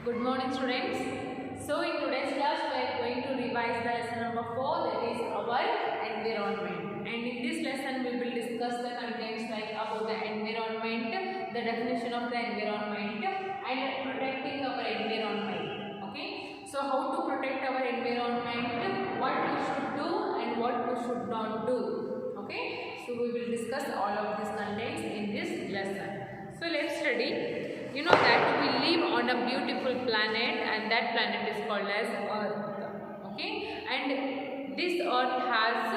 Good morning, students. So in today's class we are going to revise the lesson number 4, that is our environment. And in this lesson we will discuss the contents like about the environment, the definition of the environment and protecting our environment. Okay. So how to protect our environment, what we should do and what we should not do. Okay. So we will discuss all of these contents in this lesson. So let's study. You know that we live on a beautiful planet and that planet is called as Earth. Okay. And this Earth has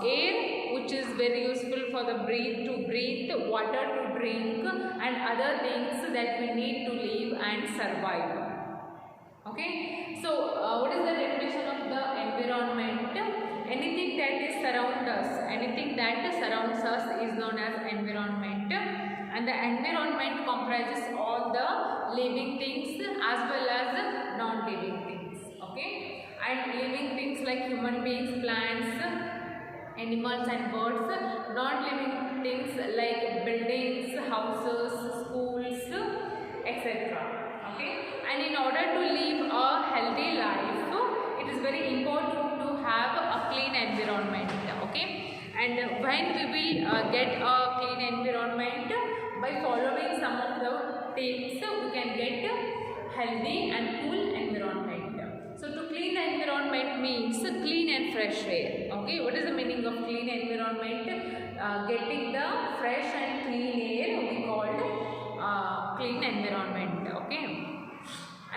air which is very useful for the breathe, water to drink and other things that we need to live and survive. Okay. So what is the definition of the environment? Anything that is surround us, anything that surrounds us is known as environment. And the environment comprises all the living things as well as non-living things. Okay. And living things like human beings, plants, animals and birds. Non-living things like buildings, houses, schools, etc. Okay. And in order to live a healthy life, it is very important to have a clean environment. Okay. And when we will get a clean environment, by following some of the tips, we can get healthy and cool environment. So to clean environment means clean and fresh air. Okay, what is the meaning of clean environment? Getting the fresh and clean air we called clean environment. Okay.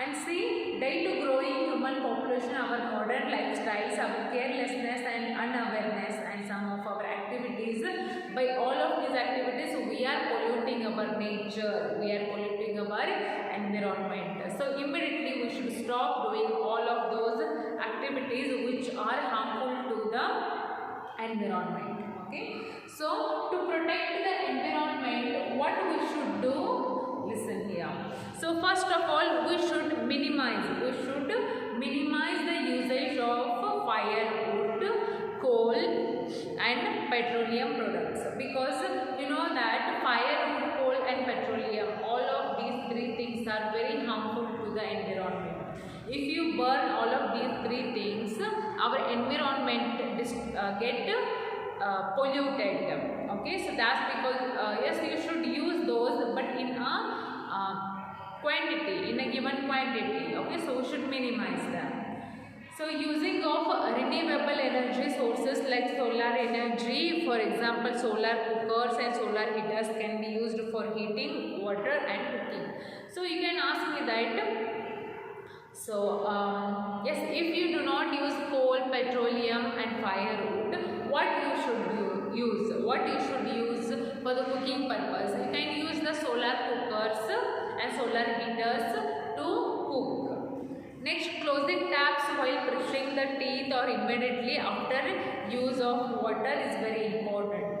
And see, due to growing human population, our modern lifestyles, our carelessness and unawareness and some of our activities, by all of these activities we are polluting our nature, we are polluting our environment. So immediately we should stop doing all of those activities which are harmful to the environment. Okay. So to protect the environment, what we should do? Listen here. So first of all, we should minimize the usage of firewood, coal and petroleum products, because you know that firewood, coal and petroleum, all of these three things are very harmful to the environment. If you burn all of these three things, our environment get polluted. Okay, so that's because yes, you should use those, but in a quantity, in a given quantity. Okay, so we should minimize them. So using of renewable energy sources like solar energy, for example solar cookers and solar heaters can be used for heating water and cooking. So you can ask me that, so yes, if you do not use coal, petroleum and firewood, what you should use? What you should use for the cooking purpose? You can use the solar cookers and solar heaters to cook. Next, closing taps while brushing the teeth or immediately after use of water is very important.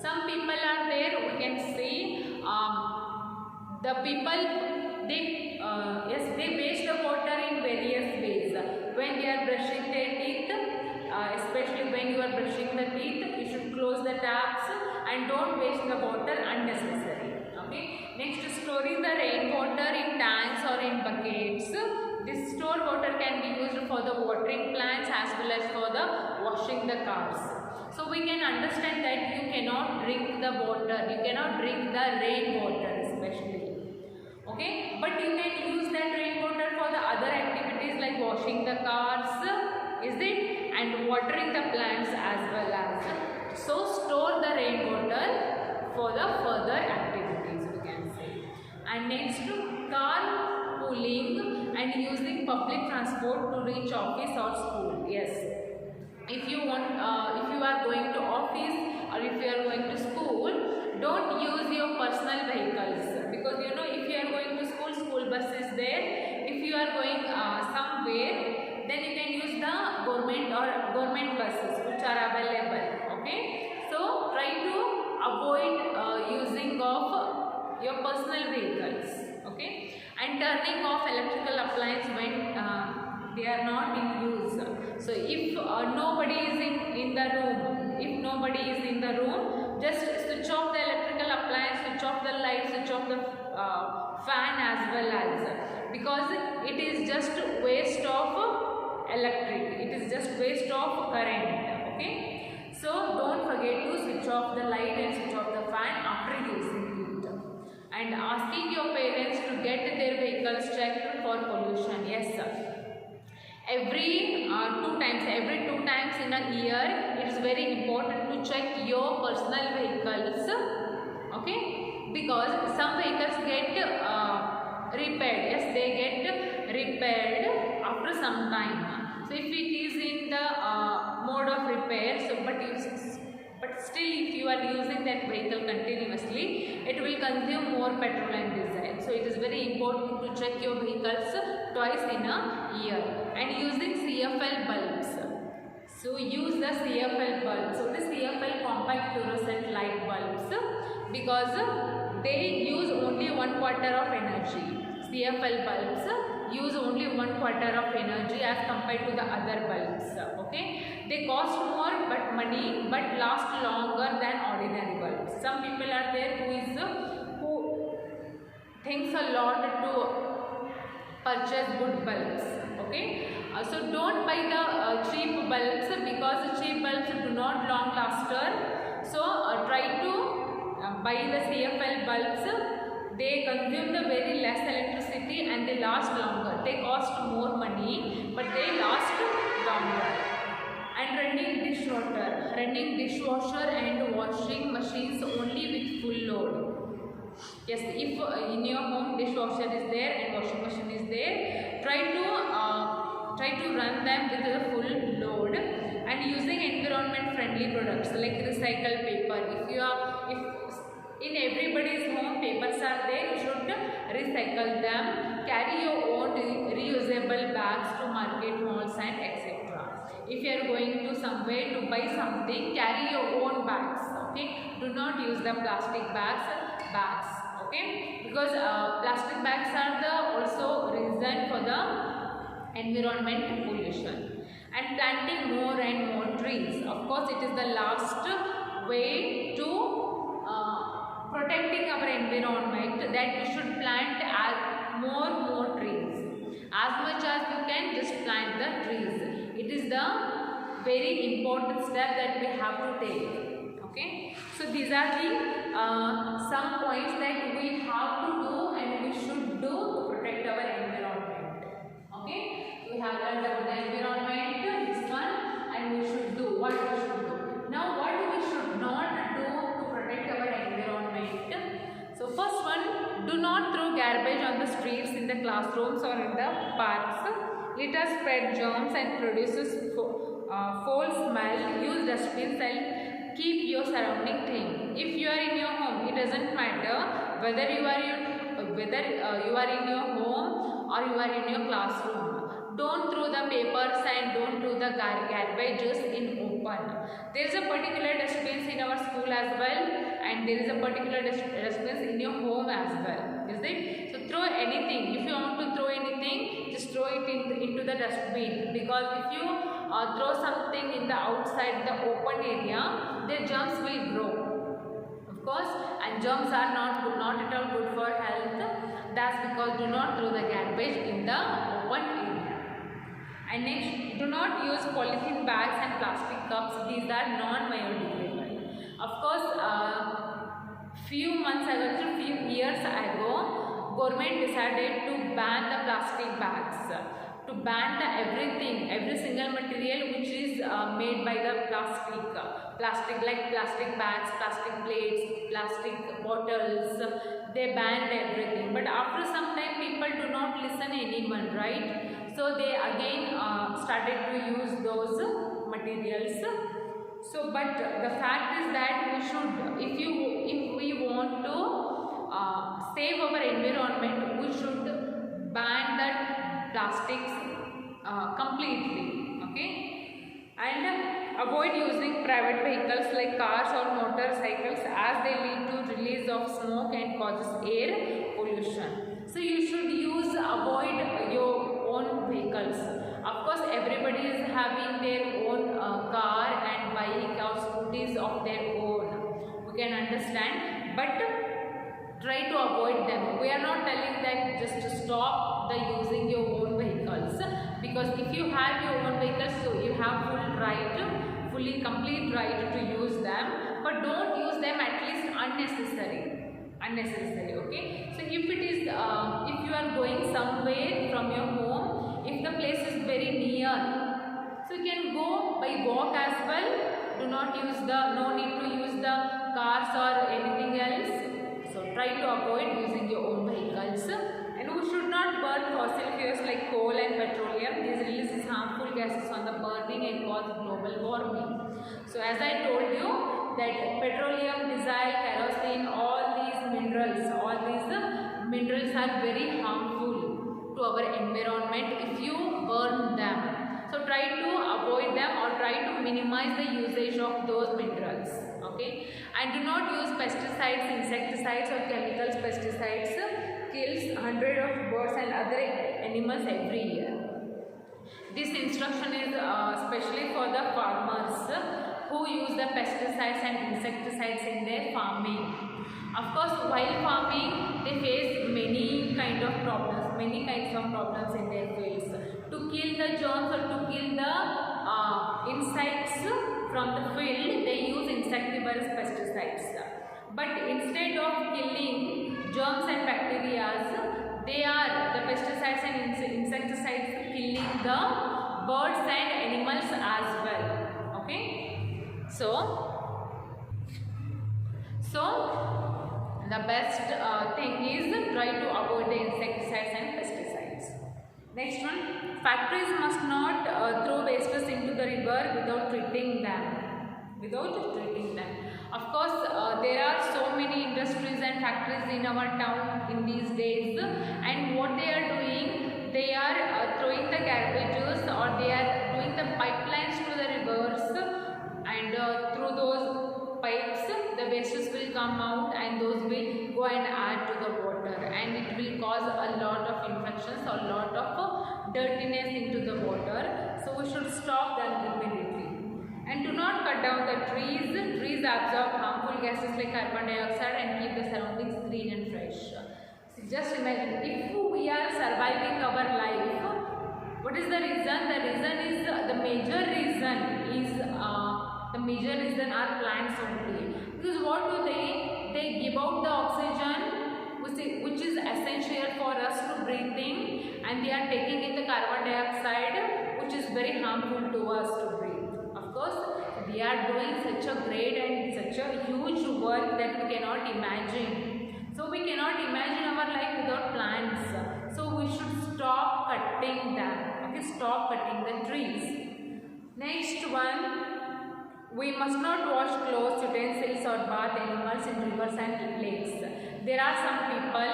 Some people are there, we can see the people, they waste the water in various ways. When they are brushing their teeth, especially when you are brushing the teeth, you should close the taps and don't waste the water unnecessarily. Okay. Next, storing the rainwater in tanks or in buckets. This stored water can be used for the watering plants as well as for the washing the cars. So we can understand that you cannot drink the water, you cannot drink the rainwater especially. Okay, but you can use that rainwater for the other activities like washing the cars, is it, and watering the plants as well as. So store the rainwater for the further activities, we can say. And next, carpooling and using public transport to reach office or school. Yes, if you want, if you are going to office or if you are going to school, don't use your personal vehicles, because you know if you are going to school, school bus is there. If you are going somewhere, then you can use the government buses which are available. Okay, so try to avoid using of your personal vehicles. Okay, and turning off electrical appliance when they are not in use. So if nobody is in the room, just switch off the electrical appliance, switch off the light, switch off the fan as well as because it is just waste of electric, it is just waste of current. Okay, so don't forget to switch off the light and switch off the fan after using it. And asking your parents to get their vehicles checked for pollution. Yes sir. Every 2 times in a year, it is very important to check your personal vehicles. Okay, because some vehicles get repaired. Yes, they get repaired after some time. So if it is in the mode of repair, so but still if you are using that vehicle continuously, it will consume more petrol and diesel. So it is very important to check your vehicles twice in a year. And using CFL bulbs. So use the CFL bulbs. So the CFL compact fluorescent light bulbs, because they use only 1/4 of energy. CFL bulbs use only 1/4 of energy as compared to the other bulbs. Okay, they cost more but money, but last longer than ordinary bulbs. Some people are there who thinks a lot to purchase good bulbs. Okay, so don't buy the cheap bulbs, because cheap bulbs do not long laster. So try to buy the CFL bulbs. They consume the very less electricity and they last longer. They cost more money but they last longer. And running dishwasher and washing machines only with full load. Yes, if in your home dishwasher is there and washing machine is there, try to run them with the full load, and using environment friendly products like recycled paper. If in everybody's home papers are there, you should recycle them. Carry your own reusable bags to market, malls and etc. If you are going to somewhere to buy something, carry your own bags. Okay, do not use the plastic bags. Okay, because plastic bags are the also reason for the environment pollution. And planting more and more trees. Of course, it is the last way to protecting our environment, that we should plant more trees. As much as you can, just plant the trees. It is the very important step that we have to take. Okay, so these are the some points that we have to do and we should do to protect our environment. Okay, we have learned about the environment, this one, and we should do what we should do. Now what we should not do to protect our environment? So first one, do not throw garbage on the streets, in the classrooms or in the parks. Litter spread germs and produces foul smell. Use dustbins and keep your surrounding clean. If you are in your home, it doesn't matter whether you are in your home or you are in your classroom. Don't throw the papers and don't throw the garbages in open. There is a particular dustbin in our school as well, and there is a particular dustbin in your home as well. Is it? So throw anything. If you want to throw anything, just throw it into the dustbin, because if you throw something in the outside, the open area, the germs will grow. Of course, and germs are not at all good for health. That's because do not throw the garbage in the open area. And next, do not use polythene bags and plastic cups. These are non-biodegradable. Of course, few years ago, government decided to ban the plastic bags, to ban every single material which is made by the plastic like plastic bags, plastic plates, plastic bottles. They banned everything. But after some time, people do not listen anyone, right? So they again started to use those materials. So, but the fact is that we should, if we want to save our environment, we should ban the plastics completely. Okay, and avoid using private vehicles like cars or motorcycles, as they lead to release of smoke and causes air pollution. So you should avoid your own vehicles. Of course, everybody is having their own car and bike or scooters of their own. We can understand, but try to avoid them. We are not telling that just to stop the if you have your own vehicles, so you have complete right to use them, but don't use them at least unnecessary. Okay, so if it is if you are going somewhere from your home, if the place is very near, so you can go by walk as well. Do not use no need to use the cars or anything else. So try to avoid using your own vehicles. And we should not burn fossil fuels like coal and petroleum. These releases harmful gases on the burning and cause global warming. So as I told you that petroleum, diesel, kerosene, all these minerals are very harmful to our environment if you burn them. So try to avoid them or try to minimize the usage of those minerals. Okay, and do not use pesticides, insecticides or chemicals. Pesticides kills hundreds of birds and other animals every year. This instruction is especially for the farmers who use the pesticides and insecticides in their farming. Of course, while farming, they face many kinds of problems in their fields. To kill the germs or to kill the insects from the field, they use insectivorous pesticides. But instead of killing germs and bacteria, the pesticides and insecticides killing the birds and animals as well. Okay, so the best thing is try to avoid the insecticides and pesticides. Next one, factories must not throw wastes into the river without treating them. Of course, there are so many industries and factories in our town in these days, and what they are doing, they are throwing the garbages, or they are doing the pipelines to the rivers, and through those pipes the wastes will come out and those will go and add to the water, and it will cause a lot of infections or a lot of dirtiness into the water. So we should stop them immediately. And do not cut down the trees. Trees absorb harmful gases like carbon dioxide and keep the surroundings green and fresh. So just imagine, if we are surviving our life, what is the reason? The major reason are plants only. Because what do they give out the oxygen which is essential for us to breathe in, and they are taking in the carbon dioxide which is very harmful to us to breathe. Of course, they are doing such a great and such a huge work that we cannot imagine. So we cannot imagine our life without plants. So we should stop cutting them. Okay, stop cutting the trees. Next one. We must not wash clothes, utensils or bath animals in rivers and lakes. There are some people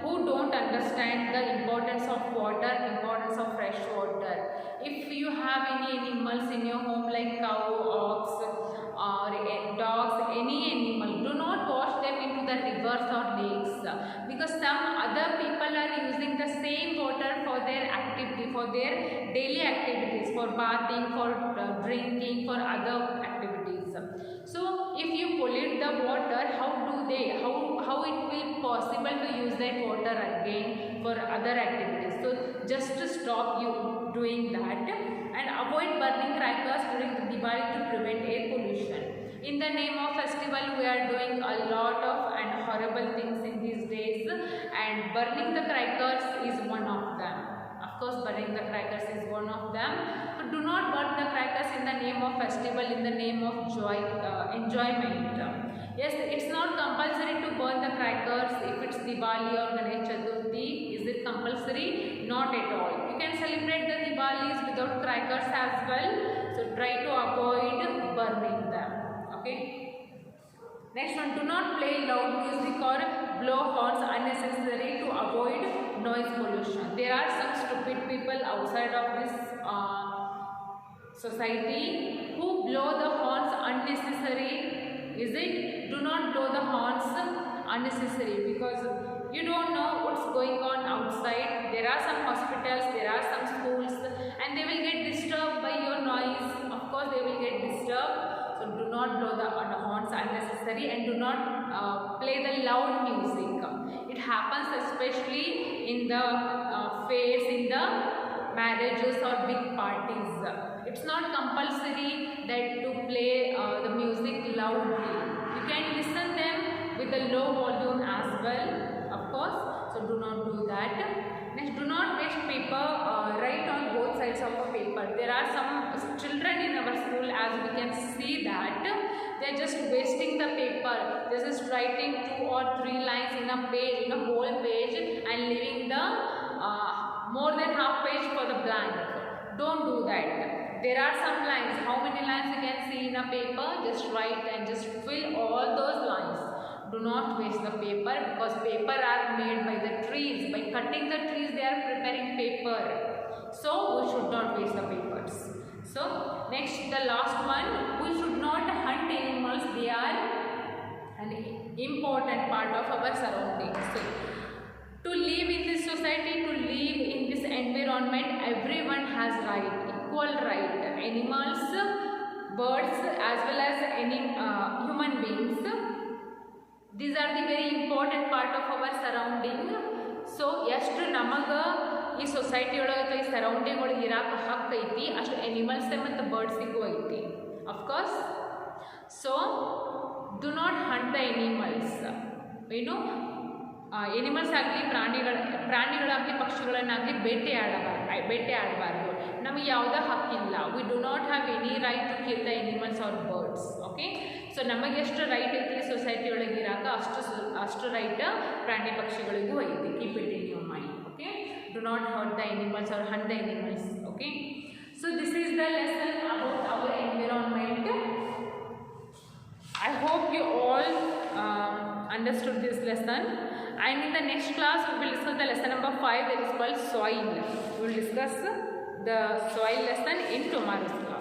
who don't understand the importance of water, importance of fresh water. If you have any animals in your home like cow, ox or dogs, any animal, do not wash them into the rivers or lakes, because some other people are using the same water for their activity, for their daily activities, for bathing, for drinking, for other activities. So if you pollute the water, how it will possible to use that water again for other activities? So just to stop you doing that, and avoid burning crackers during the Diwali to prevent air pollution. In the name of festival, we are doing a lot of and horrible things in these days, and burning the crackers is one of them. Of course, burning the crackers is one of them. So do not burn the crackers in the name of festival, in the name of joy, enjoyment. Yes, it's not compulsory to burn the crackers if it's Diwali or Ganesh Chaturthi. Is it compulsory? Not at all. You can celebrate the Diwalis without crackers as well. So try to avoid burning them. Okay. Next one, do not play loud music or blow horns unnecessary to avoid noise pollution. There are some stupid people outside of this society who blow the horns unnecessary. Is it? Do not blow the horns unnecessary, because you don't know what's going on outside. There are some hospitals, there are some schools, and they will get disturbed by your noise. Of course, they will get disturbed. So do not blow the horns unnecessary, and do not play the loud music. It happens especially in the fairs, in the marriages or big parties. It's not compulsory that to play the music loudly. You can listen them with a low volume as well, of course. So do not do that. Next, do not waste paper. Write on both sides of a paper. There are some children in our school, as we can see that they are just wasting the paper. They are just writing 2 or 3 lines in a page, in a whole page, and leaving the more than half page for the blank. Don't do that. There are some lines. How many lines you can see in a paper? Just write and just fill all those lines. Do not waste the paper, because paper are made by the trees. By cutting the trees, they are preparing paper. So we should not waste the papers. So next, the last one, we should not hunt animals. They are an important part of our surroundings. So, to live in this society, to live in this environment, everyone has right, equal right. Animals, birds, as well as any human beings. These are the very important part of our surrounding. So ಎಷ್ಟು ನಮಗೆ ಈ society ಒಳಗೆ ಅಥವಾ ಈ surrounding ಒಳಗೆ ಇರಾಕ ಹಕ್ಕು ಐತಿ, ಅಷ್ಟು ಎನಿಮಲ್ಸ್ ಮತ್ತು ಬರ್ಡ್ಸಿಗೂ ಐತಿ, of course. So do not hunt the animals. ಏನು ಎನಿಮಲ್ಸ್ ಆಗಲಿ, ಪ್ರಾಣಿಗಳಾಗಲಿ, ಪಕ್ಷಿಗಳನ್ನಾಗಲಿ ಬೇಟೆಯಾಡಬಾರ್ದು. ನಮಗೆ ಯಾವುದೇ ಹಕ್ಕಿಲ್ಲ. We do not have any right to kill the animals or birds. Okay. So ನಮಗೆ ಎಷ್ಟು ರೈಟ್ ಐತಿ ಸೊಸೈಟಿ ಒಳಗೆ ಇರಾಕ, ಅಷ್ಟು ರೈಟ್ ಪ್ರಾಣಿ ಪಕ್ಷಿಗಳಿಗೂ ಐತಿ. Keep it in your mind. Okay. Do not hurt the animals R Hunt the animals. Okay. So this is the lesson about our environment. I hope you all understood this lesson, and in the next class we will discuss the lesson number 5, that is called soil. We will discuss the soil lesson in tomorrow's class.